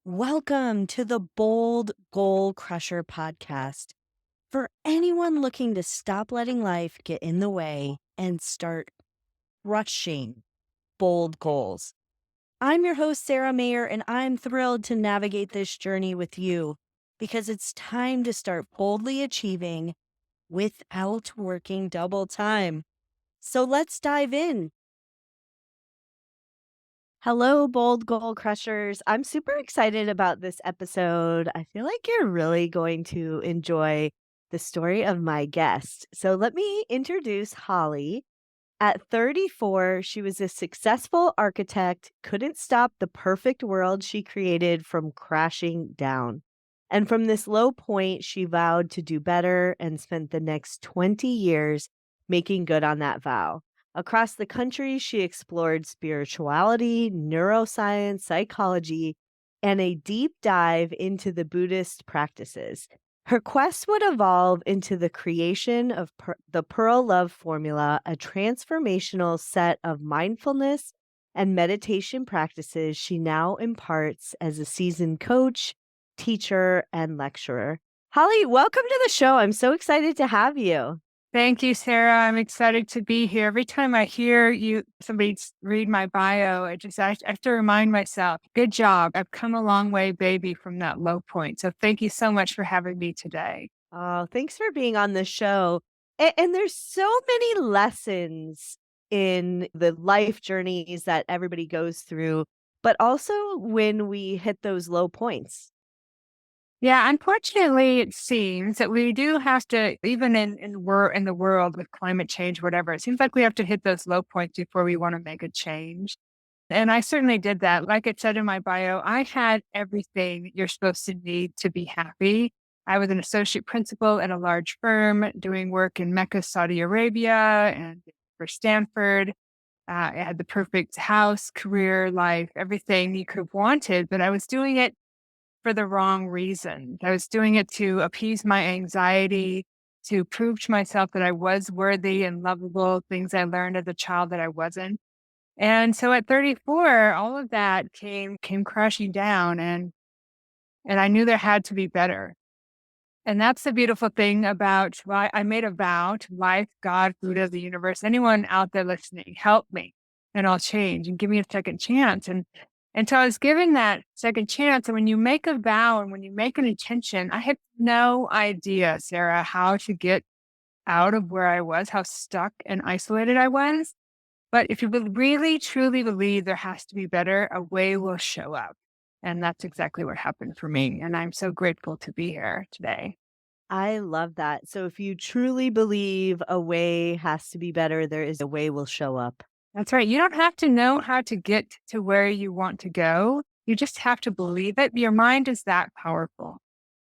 Welcome to the Bold Goal Crusher podcast. For anyone looking to stop letting life get in the way and start crushing bold goals. I'm your host, Sara Mayer, and I'm thrilled to navigate this journey with you because it's time to start boldly achieving without working double time. So let's dive in. Hello, Bold Goal Crushers. I'm super excited about this episode. I feel like you're really going to enjoy the story of my guest. So, let me introduce Holly. At 34, she was a successful architect, couldn't stop the perfect world she created from crashing down. And from this low point, she vowed to do better and spent the next 20 years making good on that vow. Across the country, she explored spirituality, neuroscience, psychology, and a deep dive into the Buddhist practices. Her quest would evolve into the creation of the P.E.R.L.O.V.E Formula, a transformational set of mindfulness and meditation practices she now imparts as a seasoned coach, teacher, and lecturer. Holly, welcome to the show. I'm so excited to have you. Thank you, Sara. I'm excited to be here. Every time I hear somebody read my bio, I have to remind myself, good job. I've come a long way, baby, from that low point. So thank you so much for having me today. Oh, thanks for being on the show. And there's so many lessons in the life journeys that everybody goes through, but also when we hit those low points. Yeah, unfortunately, it seems that we do have to, even in the world with climate change, whatever, it seems like we have to hit those low points before we want to make a change. And I certainly did that. Like it said in my bio, I had everything you're supposed to need to be happy. I was an associate principal at a large firm doing work in Mecca, Saudi Arabia, and for Stanford. I had the perfect house, career, life, everything you could have wanted, but I was doing it for the wrong reason. I was doing it to appease my anxiety, to prove to myself that I was worthy and lovable, things I learned as a child that I wasn't. And so at 34, all of that came crashing down and I knew there had to be better. And that's the beautiful thing about why I made a vow to life, God, Buddha, the universe, anyone out there listening, help me and I'll change and give me a second chance. And so I was given that second chance. And when you make a vow and when you make an intention, I had no idea, Sara, how to get out of where I was, how stuck and isolated I was. But if you really truly believe there has to be better, a way will show up. And that's exactly what happened for me. And I'm so grateful to be here today. I love that. So if you truly believe a way has to be better, there is a way will show up. That's right. You don't have to know how to get to where you want to go. You just have to believe it. Your mind is that powerful.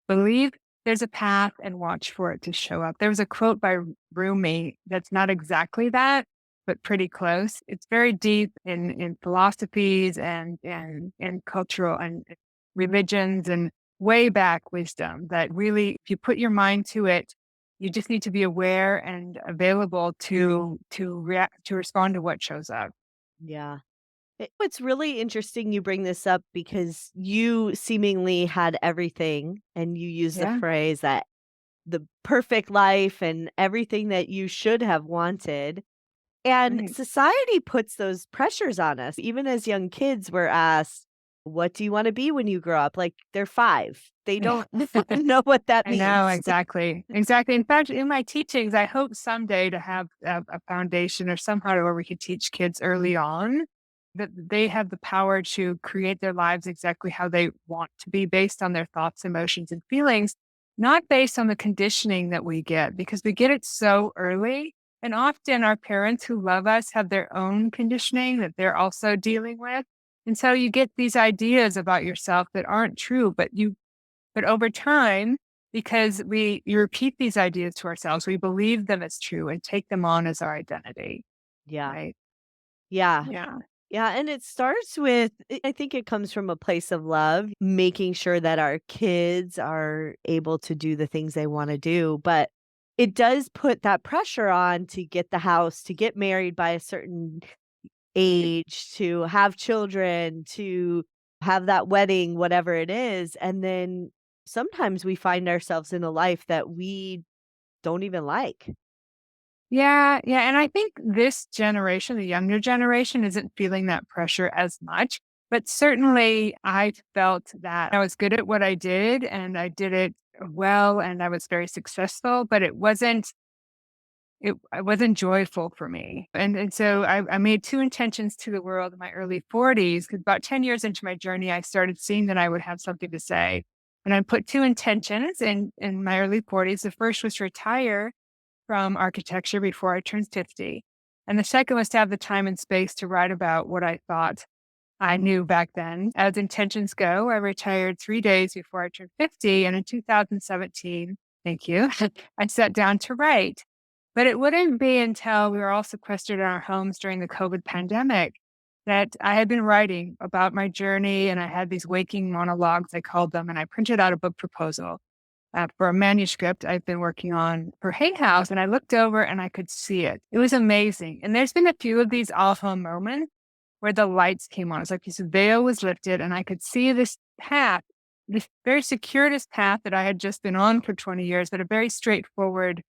Believe there's a path and watch for it to show up. There was a quote by Rumi that's not exactly that, but pretty close. It's very deep in philosophies and cultural and religions and way back wisdom that really, if you put your mind to it, you just need to be aware and available to react to respond to what shows up. Yeah. It's really interesting you bring this up because you seemingly had everything and you use the Yeah. phrase that the perfect life and everything that you should have wanted. And Right. society puts those pressures on us. Even as young kids, we're asked, what do you want to be when you grow up? Like they're 5. They don't know what that I know, means. exactly. Exactly. In fact, in my teachings, I hope someday to have a foundation or somehow where we could teach kids early on that they have the power to create their lives exactly how they want to be based on their thoughts, emotions, and feelings, not based on the conditioning that we get, because we get it so early. And often our parents who love us have their own conditioning that they're also dealing with. And so you get these ideas about yourself that aren't true, but over time, because you repeat these ideas to ourselves, we believe them as true and take them on as our identity, Yeah. right? Yeah. Yeah. Yeah, and it starts with I think it comes from a place of love, making sure that our kids are able to do the things they wanna do, but it does put that pressure on to get the house, to get married by a certain age, to have children, to have that wedding, whatever it is, and then sometimes we find ourselves in a life that we don't even like. Yeah, yeah, and I think this generation, the younger generation, isn't feeling that pressure as much, but certainly I felt that I was good at what I did and I did it well and I was very successful, but it wasn't joyful for me. And so I made two intentions to the world in my early 40s, because about 10 years into my journey, I started seeing that I would have something to say. And I put two intentions in my early 40s. The first was to retire from architecture before I turned 50. And the second was to have the time and space to write about what I thought I knew back then. As intentions go, I retired 3 days before I turned 50. And in 2017, thank you, I sat down to write. But it wouldn't be until we were all sequestered in our homes during the COVID pandemic that I had been writing about my journey. And I had these waking monologues, I called them, and I printed out a book proposal for a manuscript I've been working on for Hay House. And I looked over and I could see it. It was amazing. And there's been a few of these aha moments where the lights came on. It's like this veil was lifted and I could see this path, this very circuitous path that I had just been on for 20 years, but a very straightforward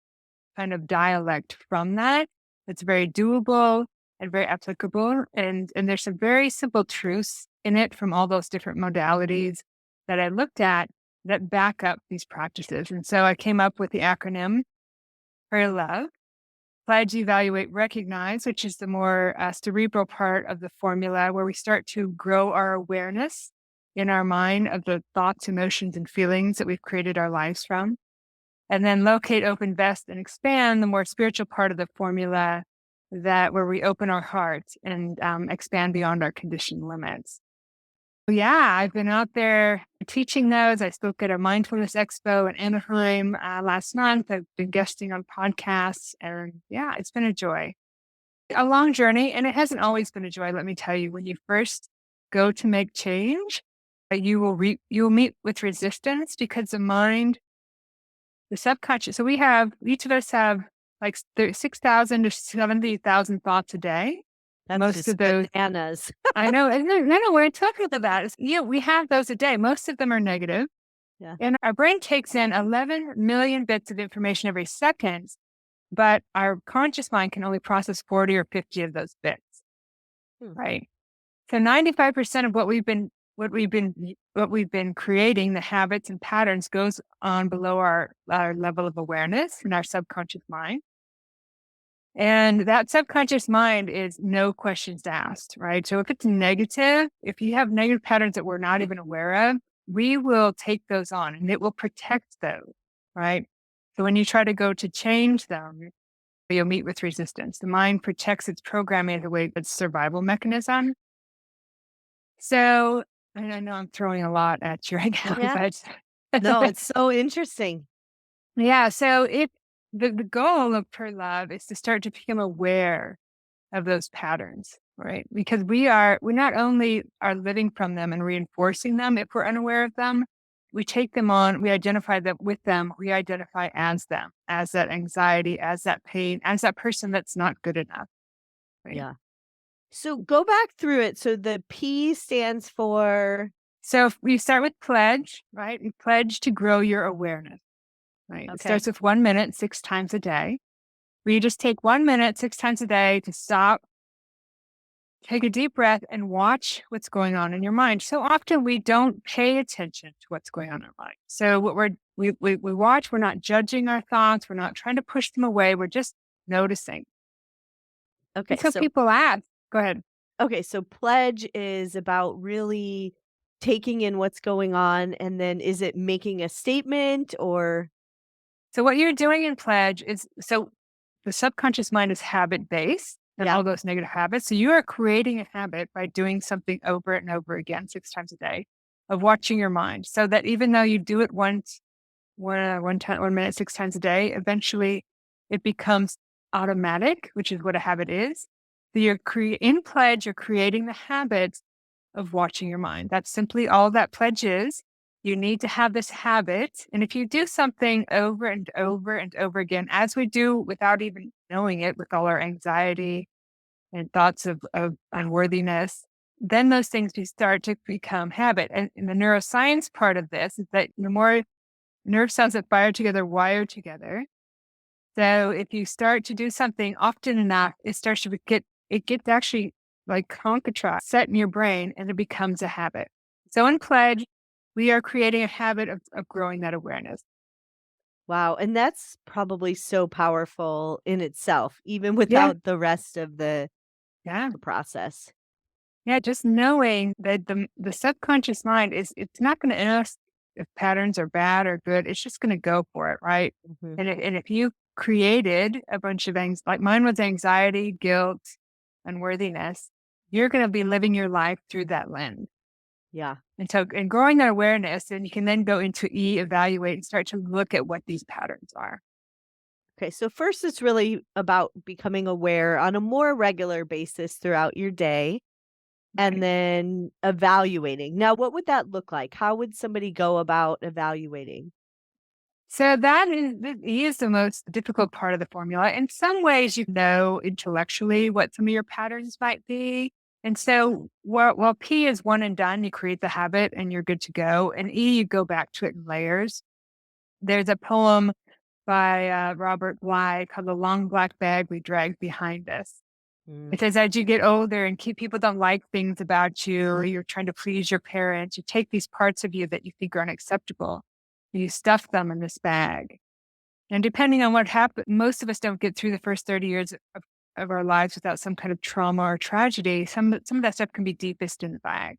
kind of dialect from that. It's very doable and very applicable. And there's some very simple truths in it from all those different modalities that I looked at that back up these practices. And so I came up with the acronym P.E.R.L.O.V.E, pledge, evaluate, recognize, which is the more cerebral part of the formula where we start to grow our awareness in our mind of the thoughts, emotions, and feelings that we've created our lives from. And then locate, open, vest, and expand, the more spiritual part of the formula, that where we open our hearts and expand beyond our conditioned limits. Yeah, I've been out there teaching those. I spoke at a mindfulness expo in Anaheim last month. I've been guesting on podcasts, and yeah, it's been a joy. A long journey, and it hasn't always been a joy. Let me tell you, when you first go to make change, you will meet with resistance because the mind, the subconscious. So each of us have like 6,000 to 70,000 thoughts a day. That's Most just of those, bananas. I know, and no, we're talking about that. Yeah, we have those a day. Most of them are negative. Yeah. And our brain takes in 11 million bits of information every second, but our conscious mind can only process 40 or 50 of those bits, Hmm. right? So 95% of what we've been creating, the habits and patterns, goes on below our level of awareness in our subconscious mind. And that subconscious mind is no questions asked, right? So if it's negative, if you have negative patterns that we're not even aware of, we will take those on and it will protect those, right? So when you try to go to change them, you'll meet with resistance. The mind protects its programming as a way, its survival mechanism. So, and I know I'm throwing a lot at you right now, Yeah. but No, it's so interesting. yeah. So if the goal of Per Love is to start to become aware of those patterns, right? Because we not only are living from them and reinforcing them if we're unaware of them, we take them on, we identify them with them, we identify as them, as that anxiety, as that pain, as that person that's not good enough, right? Yeah. So go back through it. So the P stands for So if we start with pledge, right? We pledge to grow your awareness, right? It okay. starts with 1 minute, 6 times a day. Where you just take 1 minute, 6 times a day to stop, take a deep breath, and watch what's going on in your mind. So often we don't pay attention to what's going on in our mind. So we watch, we're not judging our thoughts, we're not trying to push them away, we're just noticing. And Okay. so So people ask, go ahead. so pledge is about really taking in what's going on, and then is it making a statement or So what you're doing in pledge is, so the subconscious mind is habit based and yeah. all those negative habits. So you are creating a habit by doing something over and over again, 6 times a day, of watching your mind. So that even though you do it one time, 1 minute, 6 times a day, eventually it becomes automatic, which is what a habit is. So in pledge, you're creating the habit of watching your mind. That's simply all that pledge is. You need to have this habit. And if you do something over and over and over again, as we do without even knowing it, with all our anxiety and thoughts of unworthiness, then those things do start to become habit. And the neuroscience part of this is that the more nerve cells that fire together wire together. So if you start to do something often enough, it starts to it gets actually like concentrate set in your brain and it becomes a habit. So in Pledge, we are creating a habit of growing that awareness. Wow, and that's probably so powerful in itself, even Yeah. without the rest of Yeah. the process. Yeah. Just knowing that the subconscious mind it's not going to ask if patterns are bad or good. It's just going to go for it. Right. Mhm. And if you created a bunch of like mine was anxiety, guilt, unworthiness, you're going to be living your life through that lens. Yeah. And so, and growing that awareness, then you can then go into evaluate and start to look at what these patterns are. Okay, so first it's really about becoming aware on a more regular basis throughout your day and Right. then evaluating. Now, what would that look like? How would somebody go about evaluating? So that is the most difficult part of the formula. In some ways, you know intellectually what some of your patterns might be. And so while P is one and done, you create the habit and you're good to go. And E, you go back to it in layers. There's a poem by Robert Bly called The Long Black Bag We Drag Behind Us. Mm, It says, as you get older and people don't like things about you, or you're trying to please your parents, you take these parts of you that you think are unacceptable, and you stuff them in this bag. And depending on what happened, most of us don't get through the first 30 years of our lives without some kind of trauma or tragedy. Some of that stuff can be deepest in the bag.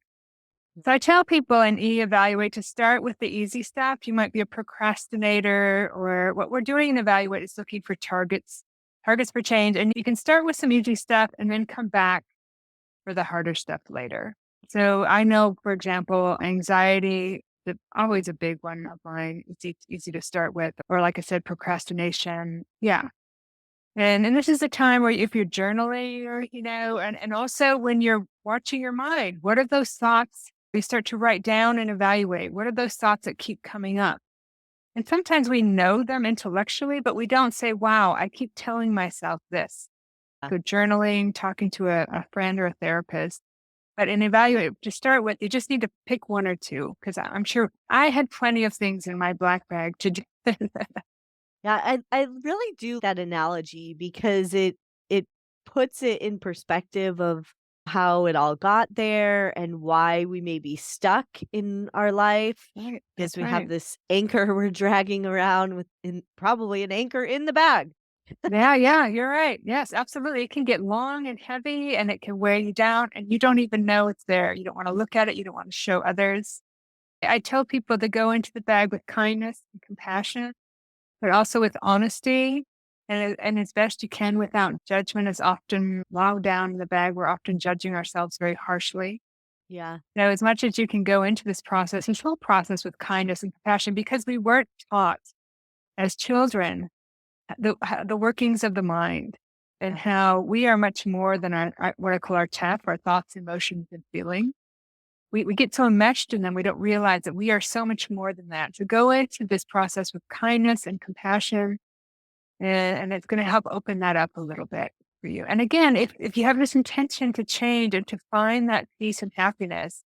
So I tell people in evaluate to start with the easy stuff. You might be a procrastinator, or what we're doing in evaluate is looking for targets for change. And you can start with some easy stuff and then come back for the harder stuff later. So I know, for example, anxiety, always a big one of mine. It's easy to start with, or like I said, procrastination. Yeah. And this is a time where if you're journaling or, and also when you're watching your mind, what are those thoughts? We start to write down and evaluate. What are those thoughts that keep coming up? And sometimes we know them intellectually, but we don't say, wow, I keep telling myself this. uh, So journaling, talking to a friend or a therapist, but in evaluate to start with, you just need to pick one or two because I'm sure I had plenty of things in my black bag to do. yeah, I really do that analogy because it puts it in perspective of how it all got there and why we may be stuck in our life Right. because That's we have right. this anchor we're dragging around with probably an anchor in the bag. Yeah, yeah, you're right. Yes, absolutely. It can get long and heavy and it can weigh you down and you don't even know it's there. You don't want to look at it. You don't want to show others. I tell people to go into the bag with kindness and compassion, but also with honesty and as best you can without judgment is often logged down in the bag. We're often judging ourselves very harshly. Yeah. As much as you can go into this whole process with kindness and compassion, because we weren't taught as children the workings of the mind and Yeah. how we are much more than what I call our TEF, our thoughts, emotions, and feelings. We get so enmeshed in them, we don't realize that we are so much more than that. To go into this process with kindness and compassion, and it's going to help open that up a little bit for you. And again, if you have this intention to change and to find that peace and happiness,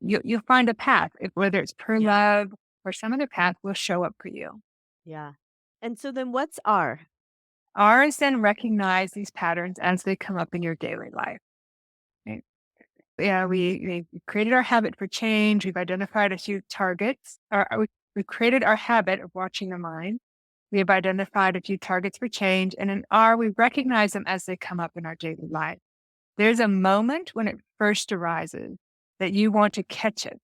you'll find a path, whether it's per love or some other path will show up for you. Yeah. And so then what's R? Ours then recognize these patterns as they come up in your daily life. Right? Yeah, we created our habit for change. We've identified a few targets. We created our habit of watching the mind. We have identified a few targets for change. And in R, we recognize them as they come up in our daily life. There's a moment when it first arises that you want to catch it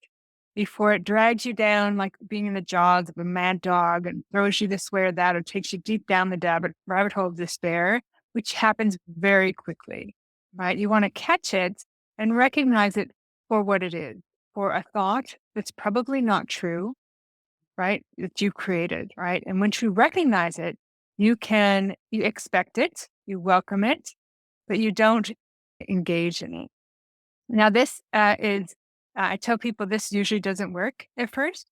before it drags you down like being in the jaws of a mad dog and throws you this way or that or takes you deep down the rabbit hole of despair, which happens very quickly, right? You want to catch it and recognize it for what it is, for a thought that's probably not true, right? That you created, right? And once you recognize it, you expect it, you welcome it, but you don't engage in it. Now, I tell people this usually doesn't work at first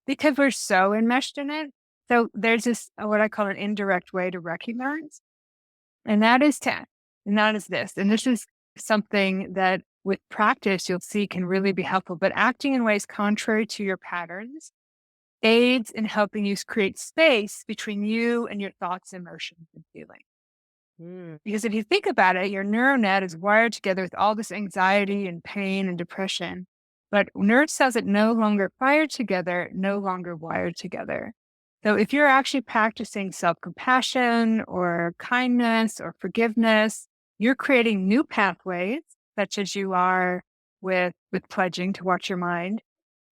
because we're so enmeshed in it. So there's this, what I call an indirect way to recognize, and that is and that is this. And this is something that with practice, you'll see can really be helpful. But acting in ways contrary to your patterns aids in helping you create space between you and your thoughts, emotions, and feelings. Mm, Because if you think about it, your neural net is wired together with all this anxiety and pain and depression. But nerve cells that no longer fire together, no longer wired together. So if you're actually practicing self-compassion or kindness or forgiveness, you're creating new pathways, such as you are with pledging to watch your mind.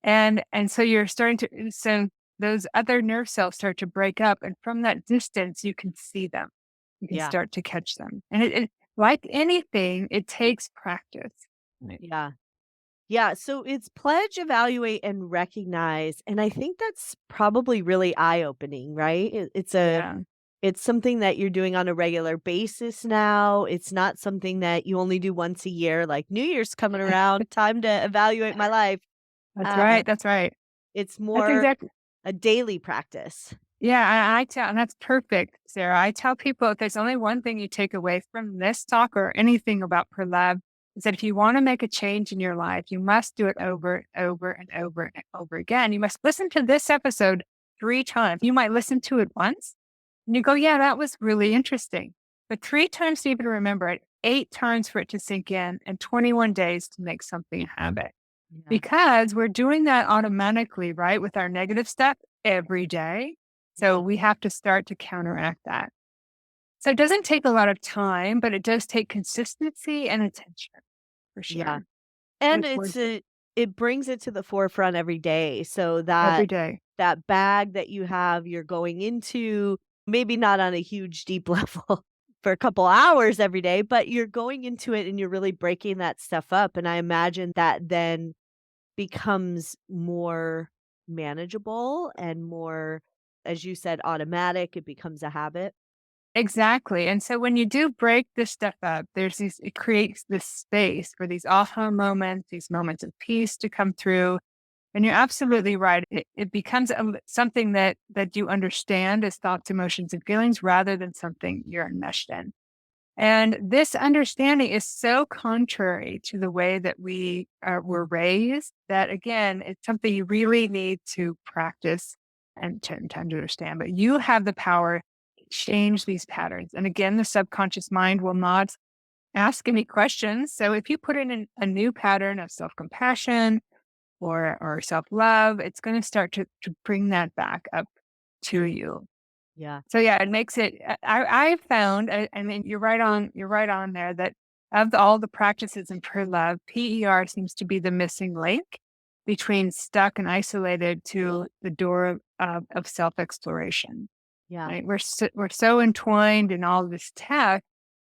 And so you're starting to so those other nerve cells start to break up. And from that distance, you can see them. You can yeah, start to catch them. And it like anything, it takes practice. Right. yeah. Yeah, so it's pledge, evaluate, and recognize, and I think that's probably really eye-opening, right? Yeah. It's something that you're doing on a regular basis now. It's not something that you only do once a year, like New Year's coming around, time to evaluate my life. That's Uh, right. That's right. it's That's more exactly. a daily practice. Yeah, I tell, and that's perfect, Sarah. I tell people if there's only one thing you take away from this talk or anything about Love, is that if you want to make a change in your life, you must do it over, over, and over and over again. You must listen to this episode 3 times. You might listen to it once and you go, yeah, that was really interesting. But 3 times to even remember it, 8 times for it to sink in, and 21 days to make something a habit. Yeah, Because we're doing that automatically, right? With our negative stuff every day. So yeah, we have to start to counteract that. So it doesn't take a lot of time, but it does take consistency and attention for yeah. sure. And With words it brings it to the forefront every day so every that day. that bag that you have, you're going into, maybe not on a huge deep level for a couple hours every day, but you're going into it and you're really breaking that stuff up, and I imagine that then becomes more manageable and more, as you said, automatic, it becomes a habit. Exactly. And so when you do break this stuff up, it creates this space for these aha moments, these moments of peace to come through. And you're absolutely right. It becomes something that you understand as thoughts, emotions, and feelings rather than something you're enmeshed in. And this understanding is so contrary to the way that we were raised that, again, it's something you really need to practice and to understand. But you have the power to change these patterns. And again, the subconscious mind will not ask any questions. So if you put in a new pattern of self compassion or self love, it's going to start to bring that back up to you. Yeah, So yeah, it makes it. I found. I mean, you're right on. You're right on there. That of all the practices in Love, PER seems to be the missing link between stuck and isolated to the door of self exploration. yeah, Right? We're so entwined in all this tech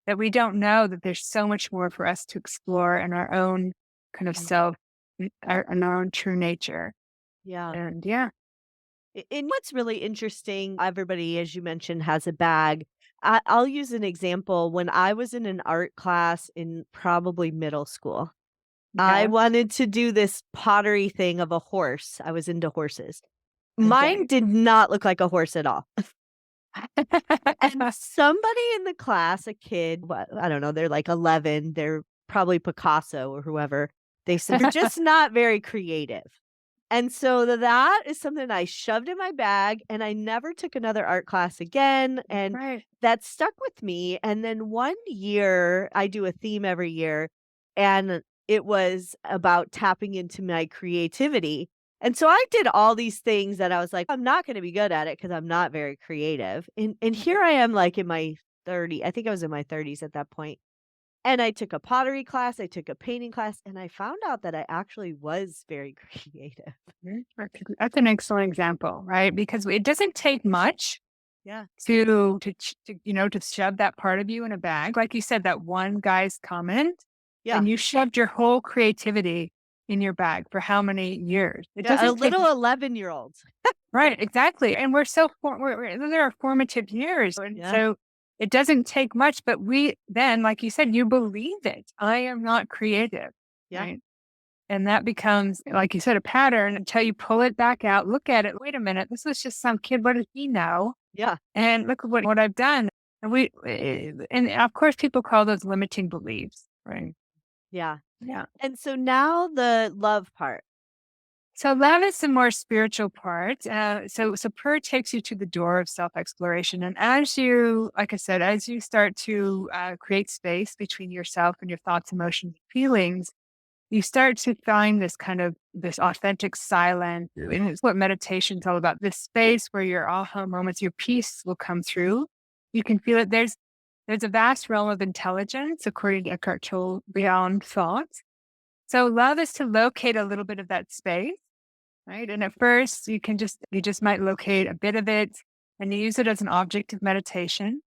that we don't know that there's so much more for us to explore in our own kind of mm, self, in our own true nature. yeah. And yeah, And what's really interesting, everybody, as you mentioned, has a bag. I'll use an example. When I was in an art class in probably middle school, I okay, wanted to do this pottery thing of a horse. I was into horses. Mine okay. did not look like a horse at all. And somebody in the class, a kid, I don't know, they're like 11, they're probably Picasso or whoever. They said, "You're just not very creative." And so that is something I shoved in my bag, and I never took another art class again, and Right. that stuck with me. And then one year, I do a theme every year, and it was about tapping into my creativity. And so I did all these things that I was like, I'm not gonna be good at it because 'cause I'm not very creative. And here I am, like, in my 30, I think I was in my 30s at that point, and I took a pottery class, I took a painting class, and I found out that I actually was very creative. That's an excellent example, right? Because it doesn't take much Yeah. to shove that part of you in a bag. Like you said, that one guy's comment, Yeah. and you shoved your whole creativity in your bag for how many years? It Yeah, a doesn't take little 11-year-old. right, exactly. And we're so those are our formative years, and Yeah, so it doesn't take much. But we then, like you said, you believe it. I am not creative, yeah, right? And that becomes, like you said, a pattern until you pull it back out, look at it. Wait a minute, this was just some kid. What does he know? yeah, And look at what I've done. And and of course, people call those limiting beliefs, right? yeah. Yeah. And so now the love part. So love is the more spiritual part. So prayer takes you to the door of self exploration, and as you, like I said, as you start to create space between yourself and your thoughts, emotions, and feelings, you start to find this kind of this authentic silence, and it's what meditation's all about. This space where your aha moments, your peace will come through. You can feel it. There's a vast realm of intelligence, according to Eckhart Tolle, beyond thought. So love is to locate a little bit of that space, right? And at first, you just might locate a bit of it, and you use it as an object of meditation.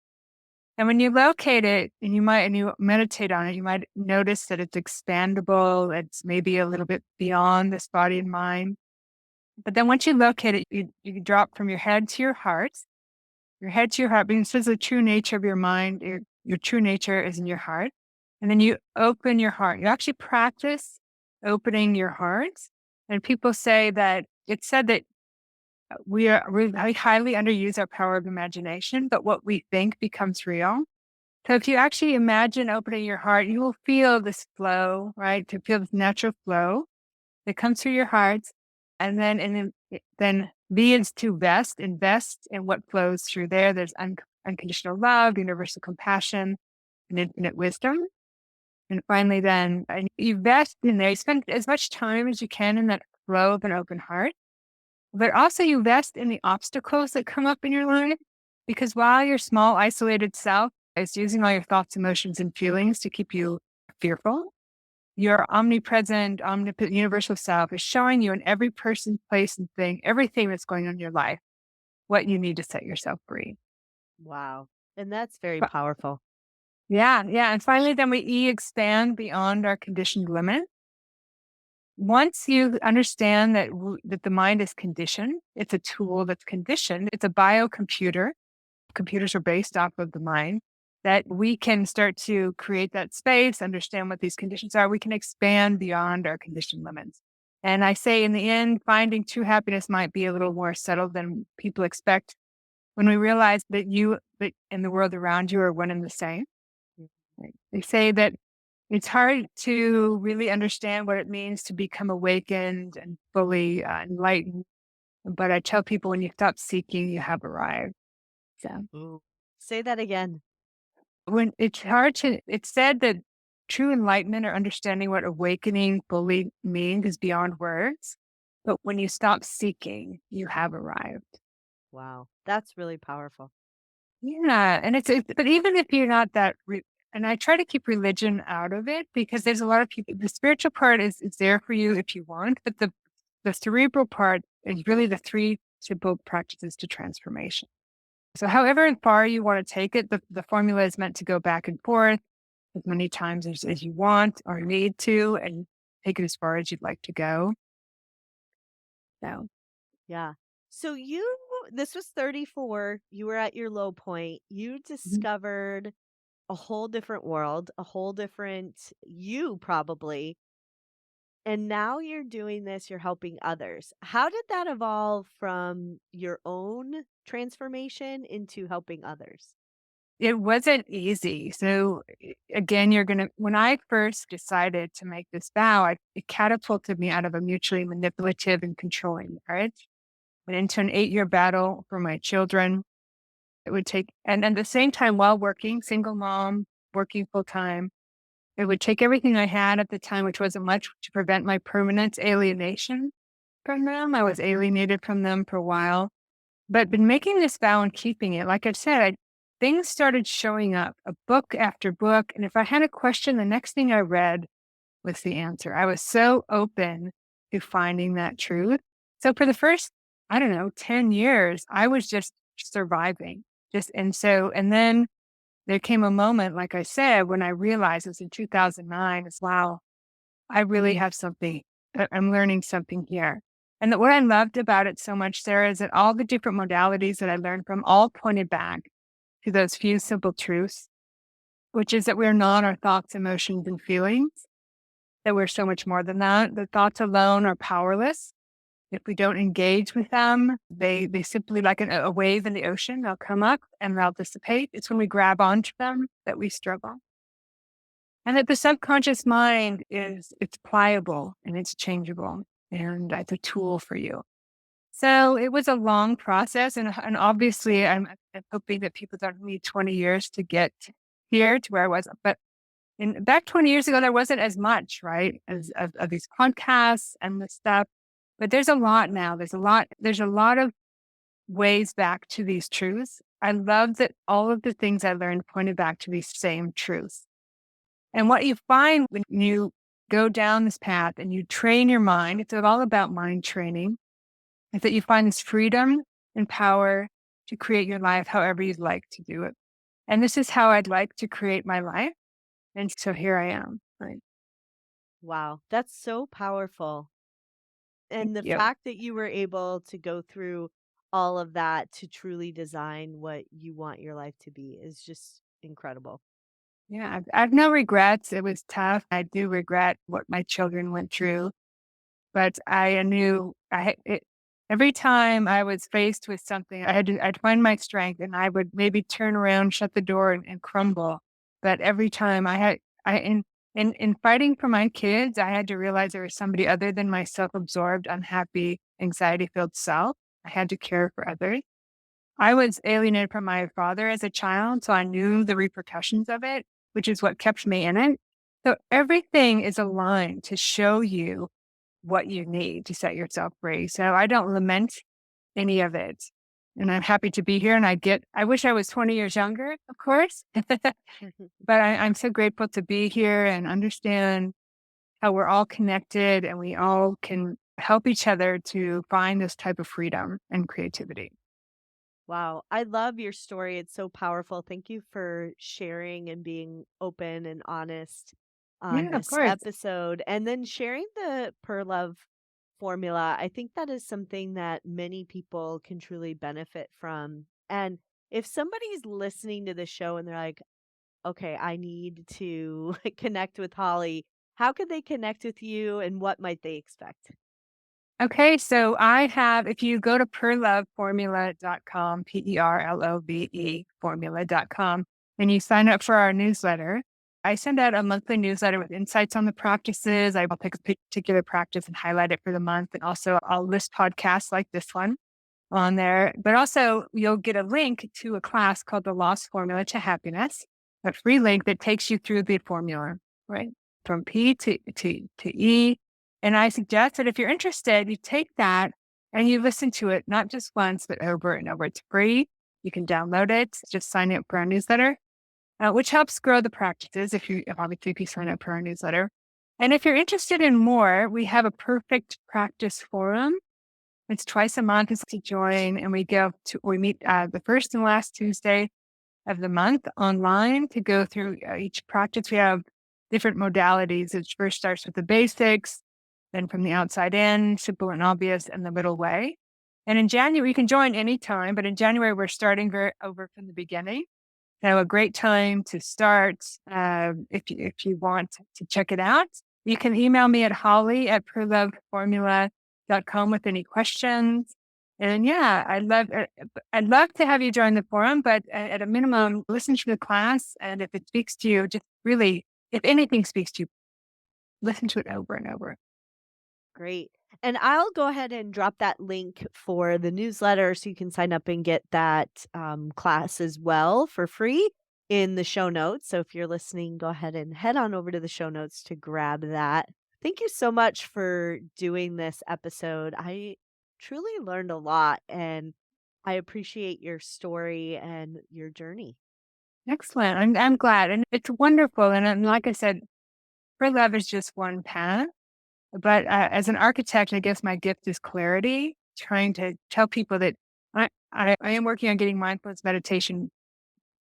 And when you locate it and you meditate on it, you might notice that it's expandable. It's maybe a little bit beyond this body and mind. But then once you locate it, you drop from your head to your heart, because this is the true nature of your mind. Your true nature is in your heart. And then you open your heart. You actually practice opening your heart. And people say that it's said that we highly underuse our power of imagination, but what we think becomes real. So if you actually imagine opening your heart, you will feel this flow, right? To feel this natural flow that comes through your heart. And then V is to invest in what flows through there. There's unconditional love, universal compassion, and infinite wisdom. And finally, then you invest in there. You spend as much time as you can in that flow of an open heart. But also you invest in the obstacles that come up in your life, because while your small, isolated self is using all your thoughts, emotions, and feelings to keep you fearful, your omnipresent, omnipotent, universal self is showing you in every person, place, and thing, everything that's going on in your life, what you need to set yourself free. Wow. And that's very But powerful. yeah, yeah. And finally, then we expand beyond our conditioned limit. Once you understand that the mind is conditioned, it's a tool that's conditioned. It's a biocomputer. Computers are based off of the mind. That we can start to create that space, understand what these conditions are. We can expand beyond our conditioned limits. And I say, in the end, finding true happiness might be a little more settled than people expect when we realize that in the world around you are one and the same. Right? They say that it's hard to really understand what it means to become awakened and fully enlightened. But I tell people, when you stop seeking, you have arrived. So Ooh. Say that again. it's said that true enlightenment or understanding what awakening fully means is beyond words. But when you stop seeking, you have arrived. Wow. That's really powerful. Yeah. And but even if you're not and I try to keep religion out of it, because there's a lot of people, the spiritual part is there for you if you want, but the cerebral part is really the three simple practices to transformation. So however far you want to take it, the formula is meant to go back and forth as many times as you want or need to, and take it as far as you'd like to go. So, Yeah. So this was 34. You were at your low point. You mhm. discovered a whole different world, a whole different you, probably. And now you're doing this, you're helping others. How did that evolve from your own transformation into helping others? It wasn't easy. So again, when I first decided to make this vow, it catapulted me out of a mutually manipulative and controlling marriage. Went into an 8-year battle for my children. It would take, and at the same time, while working, single mom, working full time, it would take everything I had at the time, which wasn't much, to prevent my permanent alienation from them. I was alienated from them for a while, but been making this vow and keeping it. Like I said, things started showing up, a book after book. And if I had a question, the next thing I read was the answer. I was so open to finding that truth. So for the first, I don't know, 10 years, I was just surviving. And then there came a moment, like I said, when I realized, it was in 2009, is wow, I really have something. I'm learning something here. And that what I loved about it so much, Sarah, is that all the different modalities that I learned from all pointed back to those few simple truths, which is that we're not our thoughts, emotions, and feelings, that we're so much more than that. The thoughts alone are powerless. If we don't engage with them, they simply, like a wave in the ocean, they'll come up and they'll dissipate. It's when we grab onto them that we struggle. And that the subconscious mind it's pliable and it's changeable and it's a tool for you. So it was a long process, and obviously I'm hoping that people don't need 20 years to get here to where I was. But back 20 years ago, there wasn't as much, right, as of these podcasts and the stuff. But there's a lot now. There's a lot of ways back to these truths. I love that all of the things I learned pointed back to these same truths. And what you find when you go down this path and you train your mind, it's all about mind training, is that you find this freedom and power to create your life however you'd like to do it. And this is how I'd like to create my life. And so here I am. Right. Wow, that's so powerful. Thank And the you. fact that you were able to go through all of that to truly design what you want your life to be is just incredible. Yeah. I've no regrets. It was tough. I do regret what my children went through. But I knew every time I was faced with something, I'd find my strength and I would maybe turn around, shut the door and crumble. But every time in fighting for my kids, I had to realize there was somebody other than my self-absorbed, unhappy, anxiety-filled self. I had to care for others. I was alienated from my father as a child, so I knew the repercussions of it, which is what kept me in it. So everything is aligned to show you what you need to set yourself free. So I don't lament any of it. And I'm happy to be here. And I wish I was 20 years younger, of course, but I'm so grateful to be here and understand how we're all connected and we all can help each other to find this type of freedom and creativity. Wow, I love your story. It's so powerful. Thank you for sharing and being open and honest on Yeah, of this course. episode and then sharing the Per Love formula. I think that is something that many people can truly benefit from. And if somebody's listening to the show and they're like, okay, I need to connect with Holly, how could they connect with you and what might they expect? Okay, so I have, if you go to perloveformula.com, P-E-R-L-O-V-E formula.com, and you sign up for our newsletter, I send out a monthly newsletter with insights on the practices. I will pick a particular practice and highlight it for the month. And also I'll list podcasts like this one on there. But also you'll get a link to a class called the Lost Formula to Happiness, a free link that takes you through the formula, right? From P to E. And I suggest that if you're interested, you take that and you listen to it, not just once, but over and over. It's free. You can download it. Just sign up for our newsletter, which helps grow the practices obviously if you sign up for our newsletter. And if you're interested in more, we have a perfect practice forum. It's twice a month is to join, and we meet the first and last Tuesday of the month online to go through each practice. We have different modalities. It first starts with the basics, then from the outside in, simple and obvious, and the middle way. And in January, you can join anytime, but in January, we're starting over from the beginning. So a great time to start if you want to check it out. You can email me at holly@perloveformula.com with any questions. And yeah, I'd love to have you join the forum, but at a minimum, listen to the class. And if it speaks to you, just really, if anything speaks to you, listen to it over and over. Great. And I'll go ahead and drop that link for the newsletter so you can sign up and get that class as well for free in the show notes. So if you're listening, go ahead and head on over to the show notes to grab that. Thank you so much for doing this episode. I truly learned a lot and I appreciate your story and your journey. Excellent. I'm glad. And it's wonderful. And like I said, free love is just one path. But as an architect, I guess my gift is clarity, trying to tell people that I am working on getting mindfulness meditation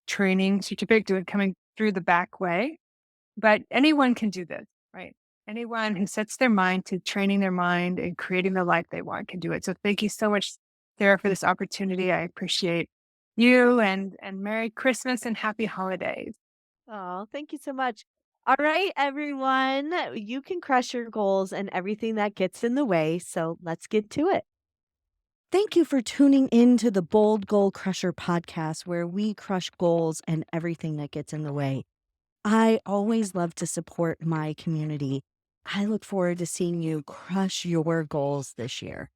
training certificate and coming through the back way. But anyone can do this, right? Anyone who sets their mind to training their mind and creating the life they want can do it. So thank you so much, Sarah, for this opportunity. I appreciate you and Merry Christmas and Happy Holidays. Oh, thank you so much. All right, everyone. You can crush your goals and everything that gets in the way. So let's get to it. Thank you for tuning in to the Bold Goal Crusher podcast, where we crush goals and everything that gets in the way. I always love to support my community. I look forward to seeing you crush your goals this year.